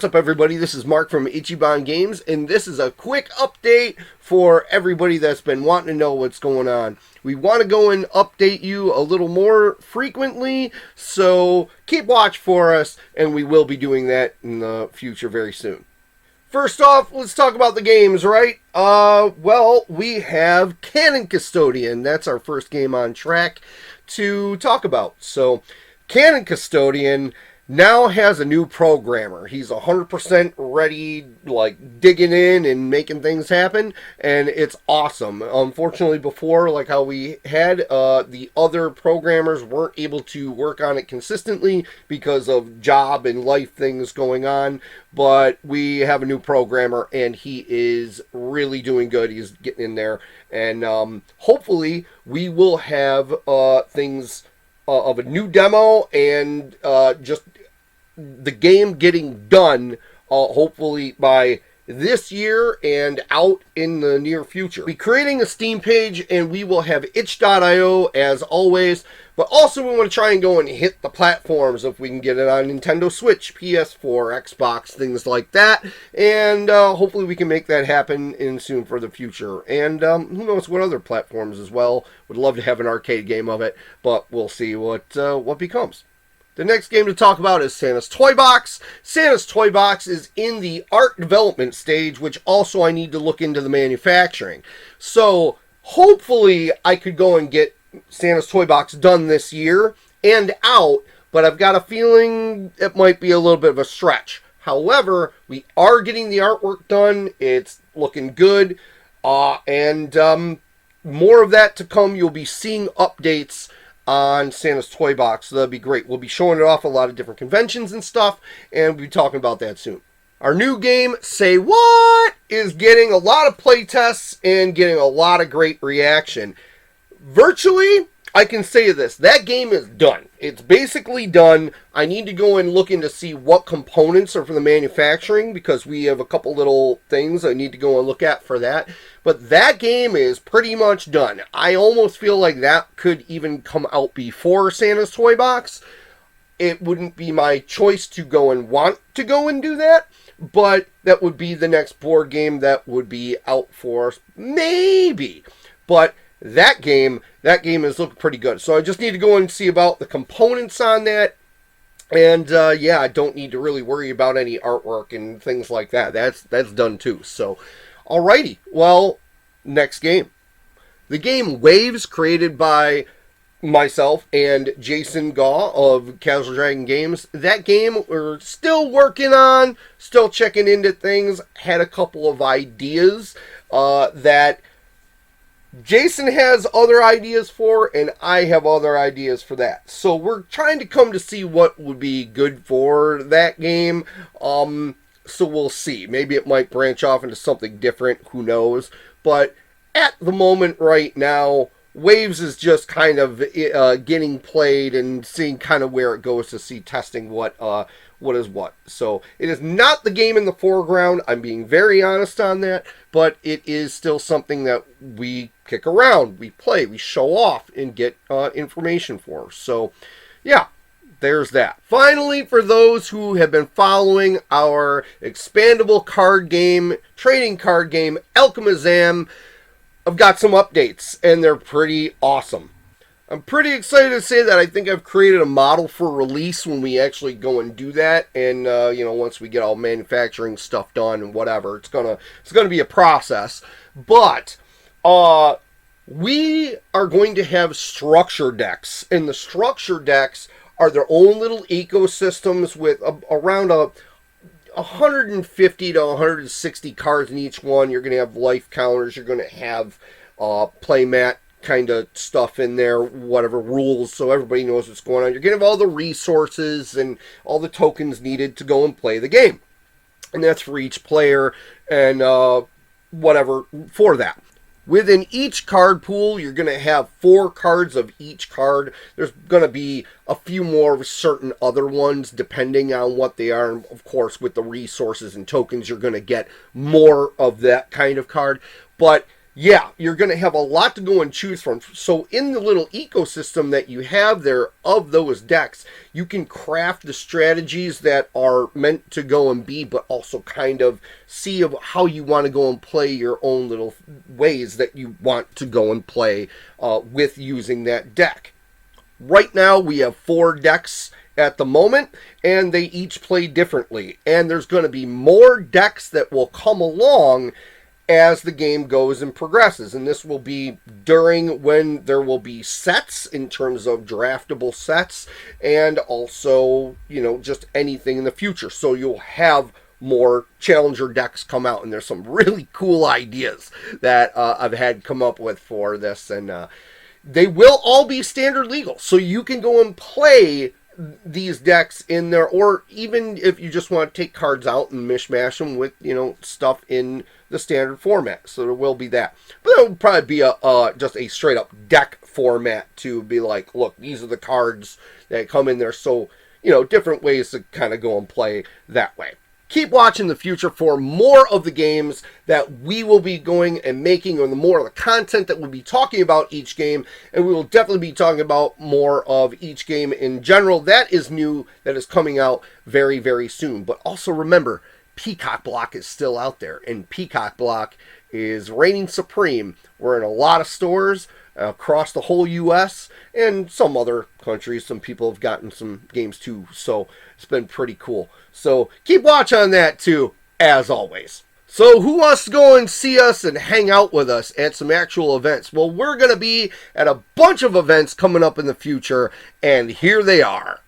What's up, everybody? This is Mark from Ichiban Games, and this is a quick update for everybody that's been wanting to know what's going on. We want to go and update you a little more frequently, so keep watch for us, and we will be doing that in the future very soon. First off, let's talk about the games, right? Well, we have Cannon Custodian. That's our first game on track to talk about. So, Cannon Custodian now has a new programmer. He's 100% ready, like digging in and making things happen, and it's awesome. Unfortunately, before, like how we had, the other programmers weren't able to work on it consistently because of job and life things going on, but we have a new programmer, and he is really doing good. He's getting in there, and hopefully we will have things of a new demo and just the game getting done, hopefully by this year and out in the near future. We'll be creating a Steam page, and we will have itch.io as always, but also we want to try and go and hit the platforms if we can get it on Nintendo Switch, PS4, Xbox, things like that, and hopefully we can make that happen in soon for the future. And who knows what other platforms as well. Would love to have an arcade game of it, but we'll see what becomes. The next game to talk about is Santa's Toy Box. Santa's Toy Box is in the art development stage, which also I need to look into the manufacturing. So hopefully I could go and get Santa's Toy Box done this year and out, but I've got a feeling it might be a little bit of a stretch. However, we are getting the artwork done. It's looking good, and more of that to come. You'll be seeing updates on Santa's Toy Box, so that'd be great. We'll be showing it off at a lot of different conventions and stuff, and we'll be talking about that soon. Our new game, Say What, is getting a lot of playtests and getting a lot of great reaction. Virtually, I can say this, that game is done. It's basically done. I need to go and look in to see what components are for the manufacturing, because we have a couple little things I need to go and look at for that. But that game is pretty much done. I almost feel like that could even come out before Santa's Toy Box. It wouldn't be my choice to go and want to go and do that, but that would be the next board game that would be out for us, maybe. But that game is looking pretty good. So I just need to go and see about the components on that. And yeah, I don't need to really worry about any artwork and things like that. That's done too. So, alrighty. Well, next game. The game Waves, created by myself and Jason Gaw of Casual Dragon Games. That game we're still working on, still checking into things. Had a couple of ideas that Jason has other ideas for, and I have other ideas for that. So we're trying to come to see what would be good for that game. So we'll see. Maybe it might branch off into something different. Who knows? But at the moment right now, Waves is just kind of getting played and seeing kind of where it goes to see testing what is what. So it is not the game in the foreground. I'm being very honest on that, but it is still something that we kick around, we play, we show off, and get information for. So yeah, there's that. Finally, for those who have been following our expandable card game, trading card game, Alchemizam, I've got some updates, and they're pretty awesome. I'm pretty excited to say that I think I've created a model for release when we actually go and do that, and once we get all manufacturing stuff done and whatever, it's gonna be a process. But we are going to have structure decks, and the structure decks are their own little ecosystems with around 150 to 160 cards in each one. You're going to have life counters. You're going to have playmat kind of stuff in there, whatever rules, so everybody knows what's going on. You're going to have all the resources and all the tokens needed to go and play the game. And that's for each player and whatever for that. Within each card pool, you're going to have 4 cards of each card. There's going to be a few more certain other ones depending on what they are. And of course, with the resources and tokens, you're going to get more of that kind of card. But yeah, you're going to have a lot to go and choose from. So in the little ecosystem that you have there of those decks, you can craft the strategies that are meant to go and be, but also kind of see of how you want to go and play your own little ways that you want to go and play with using that deck. Right now, we have 4 decks at the moment, and they each play differently. And there's going to be more decks that will come along as the game goes and progresses. And this will be during when there will be sets in terms of draftable sets, and also, just anything in the future. So you'll have more challenger decks come out, and there's some really cool ideas that I've had come up with for this, and they will all be standard legal, so you can go and play these decks in there, or even if you just want to take cards out and mishmash them with, stuff in the standard format. So there will be that. But there will probably be just a straight up deck format to be like, look, these are the cards that come in there. So, different ways to kind of go and play that way. Keep watching the future for more of the games that we will be going and making, or the more of the content that we'll be talking about each game. And we will definitely be talking about more of each game in general. That is new, that is coming out very, very soon. But also remember, Peacock Block is still out there, and Peacock Block is reigning supreme. We're in a lot of stores across the whole U.S. and some other countries. Some people have gotten some games too, so it's been pretty cool. So keep watch on that too, as always. So who wants to go and see us and hang out with us at some actual events? Well, we're going to be at a bunch of events coming up in the future, and here they are.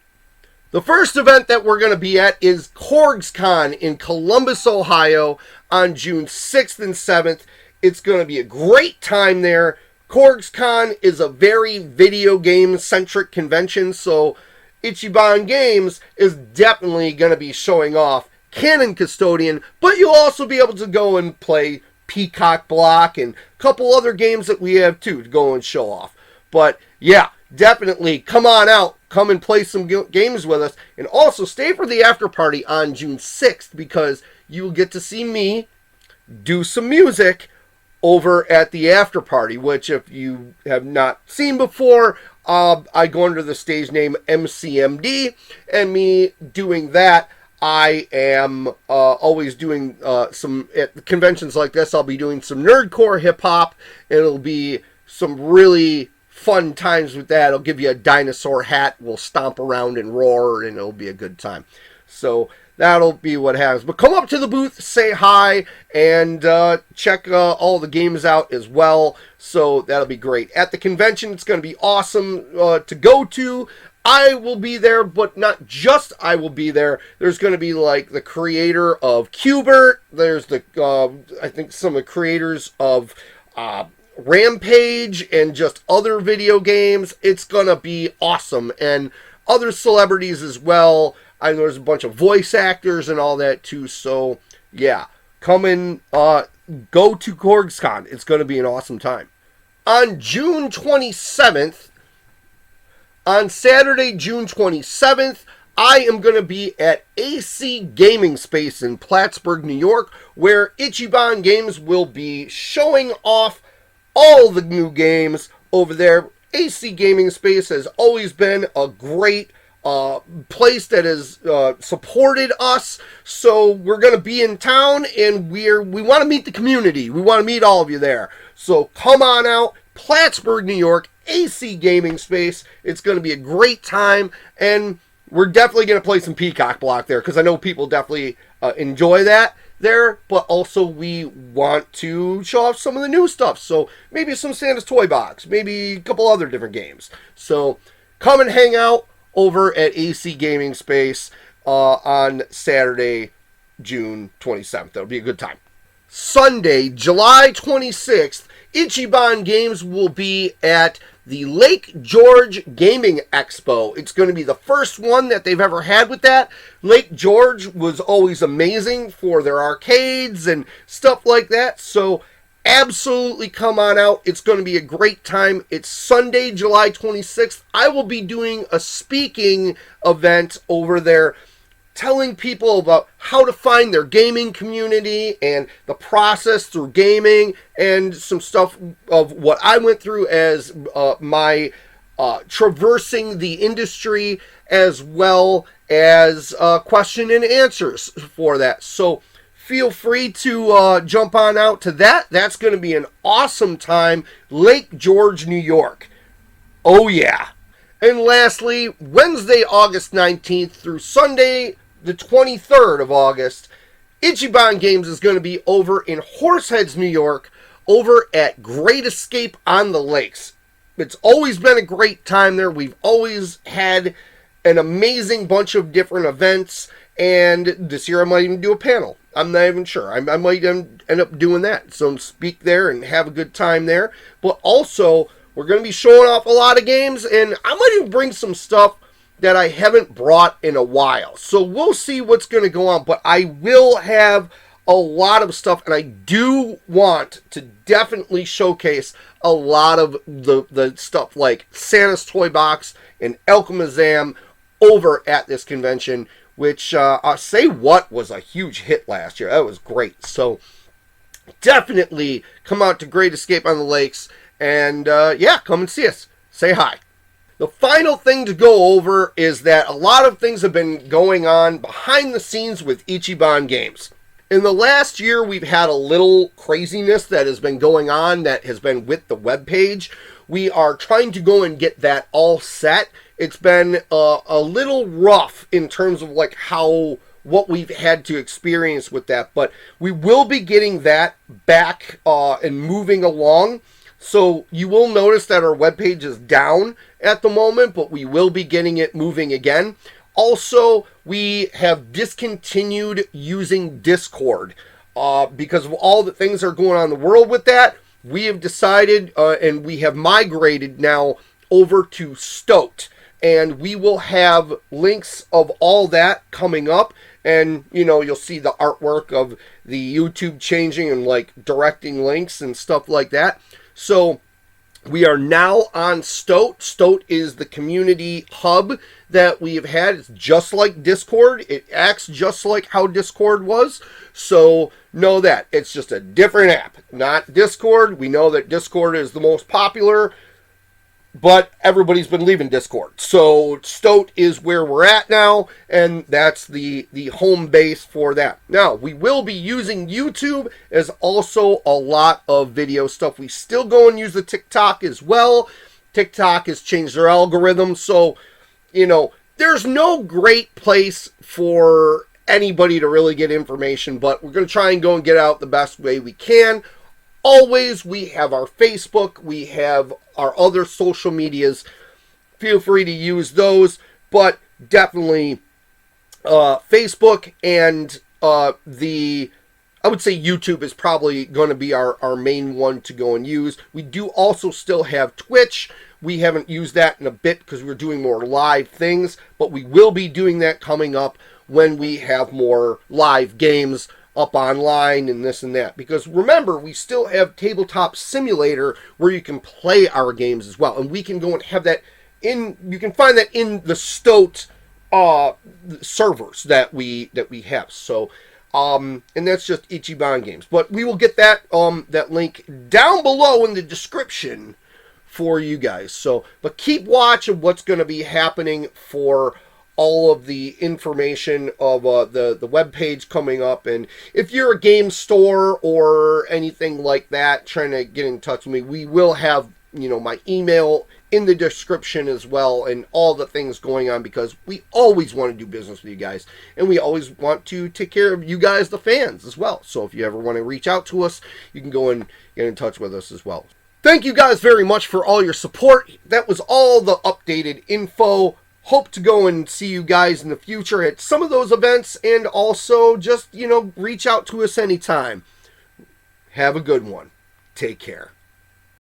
The first event that we're going to be at is CorgsCon in Columbus, Ohio on June 6th and 7th. It's going to be a great time there. CorgsCon is a very video game centric convention, so Ichiban Games is definitely going to be showing off Cannon Custodian, but you'll also be able to go and play Peacock Block and a couple other games that we have too to go and show off. But yeah, definitely come on out, come and play some games with us, and also stay for the after party on June 6th, because you'll get to see me do some music over at the after party, which if you have not seen before, I go under the stage name MCMD, and me doing that, I am always doing some, at conventions like this, I'll be doing some nerdcore hip-hop, and it'll be some really fun times with that. I'll give you a dinosaur hat, we'll stomp around and roar, and it'll be a good time. So that'll be what happens. But come up to the booth, say hi, and check all the games out as well. So that'll be great. At the convention, it's going to be awesome to go to. I will be there, but not just I will be there. There's going to be like the creator of Qbert. There's the, I think some of the creators of Rampage and just other video games. It's going to be awesome. And other celebrities as well. I know there's a bunch of voice actors and all that too. So yeah, come and go to CorgsCon. It's going to be an awesome time. On June 27th, on Saturday, June 27th, I am going to be at AC Gaming Space in Plattsburgh, New York, where Ichiban Games will be showing off all the new games over there. AC Gaming Space has always been a great place that has supported us, so we're going to be in town, and we want to meet the community. We want to meet all of you there. So come on out, Plattsburgh, New York, AC Gaming Space. It's going to be a great time, and we're definitely going to play some Peacock Block there, because I know people definitely enjoy that there, but also we want to show off some of the new stuff. So maybe some Santa's Toy Box, maybe a couple other different games. So come and hang out over at AC Gaming Space on Saturday, June 27th. That'll be a good time. Sunday, July 26th, Ichiban Games will be at the Lake George Gaming Expo. It's going to be the first one that they've ever had with that. Lake George was always amazing for their arcades and stuff like that. So absolutely come on out. It's going to be a great time. It's Sunday, July 26th. I will be doing a speaking event over there telling people about how to find their gaming community and the process through gaming, and some stuff of what I went through as my traversing the industry, as well as question and answers for that. So feel free to jump on out to that. That's going to be an awesome time. Lake George, New York. Oh yeah. And lastly, Wednesday, August 19th through Sunday, the 23rd of August, Ichiban Games is going to be over in Horseheads, New York, over at Great Escape on the Lakes. It's always been a great time there. We've always had an amazing bunch of different events, and this year I might even do a panel. I'm not even sure. I might end up doing that. So speak there and have a good time there. But also, we're going to be showing off a lot of games, and I might even bring some stuff that I haven't brought in a while. So we'll see what's going to go on. But I will have a lot of stuff, and I do want to definitely showcase a lot of the stuff like Santa's Toy Box and Alchemazam over at this convention, which Say What was a huge hit last year. That was great. So definitely come out to Great Escape on the Lakes, and yeah, come and see us. Say hi. The final thing to go over is that a lot of things have been going on behind the scenes with Ichiban Games. In the last year, we've had a little craziness that has been going on that has been with the webpage. We are trying to go and get that all set. It's been a little rough in terms of like what we've had to experience with that, but we will be getting that back and moving along. So you will notice that our webpage is down at the moment, but we will be getting it moving again. Also, we have discontinued using Discord because of all the things that are going on in the world with that. We have decided and we have migrated now over to STOAT. And we will have links of all that coming up. And, you know, you'll see the artwork of the YouTube changing and like directing links and stuff like that. So we are now on STOAT. STOAT is the community hub that we have had. It's just like Discord. It acts just like how Discord was. So know that. It's just a different app, not Discord. We know that Discord is the most popular, but everybody's been leaving Discord. So STOAT is where we're at now, and that's the home base for that. Now, we will be using YouTube as also a lot of video stuff. We still go and use the TikTok as well. TikTok has changed their algorithm, so, you know, there's no great place for anybody to really get information, but we're going to try and go and get out the best way we can. Always, we have our Facebook, we have our other social medias. Feel free to use those, but definitely Facebook and I would say YouTube is probably going to be our main one to go and use. We do also still have Twitch. We haven't used that in a bit because we're doing more live things, but we will be doing that coming up when we have more live games up online and this and that. Because remember, we still have Tabletop Simulator where you can play our games as well. And we can go and have that in, you can find that in the STOAT servers that we have. So, and that's just Ichiban Games. But we will get that that link down below in the description for you guys. So, but keep watch of what's going to be happening for all of the information of the webpage coming up. And if you're a game store or anything like that trying to get in touch with me, we will have, you know, my email in the description as well, and all the things going on, because we always want to do business with you guys, and we always want to take care of you guys, the fans, as well. So if you ever want to reach out to us, you can go and get in touch with us as well. Thank you guys very much for all your support. That was all the updated info. Hope to go and see you guys in the future at some of those events, and also just, you know, reach out to us anytime. Have a good one. Take care.